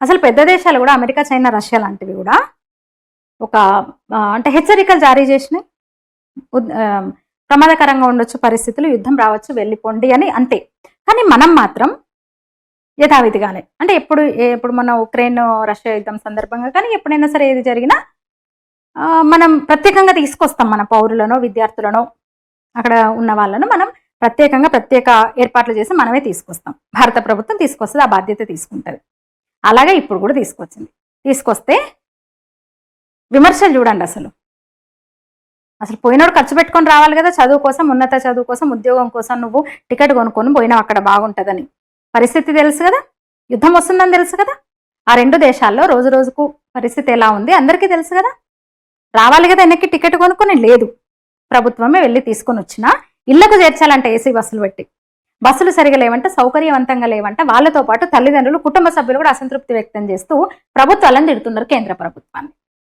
అసలు పెద్ద దేశాలు కూడా అమెరికా, చైనా, రష్యా లాంటివి కూడా ఒక అంటే హెచ్చరికలు జారీ చేసినాయి. ప్రమాదకరంగా ఉండొచ్చు పరిస్థితులు, యుద్ధం రావచ్చు, వెళ్ళిపోండి అని అంతే. కానీ మనం మాత్రం యథావిధిగానే అంటే ఎప్పుడు మన ఉక్రెయిన్ రష్యా యుద్ధం సందర్భంగా కానీ ఎప్పుడైనా సరే ఏది జరిగినా మనం ప్రత్యేకంగా తీసుకొస్తాం. మన పౌరులను, విద్యార్థులను, అక్కడ ఉన్న వాళ్ళను మనం ప్రత్యేక ఏర్పాట్లు చేసి మనమే తీసుకొస్తాం. భారత ప్రభుత్వం తీసుకొస్తుంది, ఆ బాధ్యత తీసుకుంటుంది. అలాగే ఇప్పుడు కూడా తీసుకొస్తే విమర్శలు చూడండి. అసలు పోయినోడు ఖర్చు పెట్టుకొని రావాలి కదా, చదువు కోసం, ఉన్నత చదువు కోసం, ఉద్యోగం కోసం నువ్వు టికెట్ కొనుక్కొని పోయినావు, అక్కడ బాగుంటుందని. పరిస్థితి తెలుసు కదా, యుద్ధం వస్తుందని తెలుసు కదా. ఆ 2 దేశాల్లో రోజు రోజుకు పరిస్థితి ఎలా ఉంది అందరికీ తెలుసు కదా. రావాలి కదా వెనక్కి టికెట్ కొనుక్కొని, లేదు, ప్రభుత్వమే వెళ్ళి తీసుకొని వచ్చినా ఇళ్లకు చేర్చాలంటే ఏసీ బస్సులు పెట్టి, బస్సులు సరిగా లేవంటే, సౌకర్యవంతంగా లేవంటే, వాళ్ళతో పాటు తల్లిదండ్రులు, కుటుంబ సభ్యులు కూడా అసంతృప్తి వ్యక్తం చేస్తూ ప్రభుత్వాలను తిడుతున్నారు కేంద్ర ప్రభుత్వాన్ని.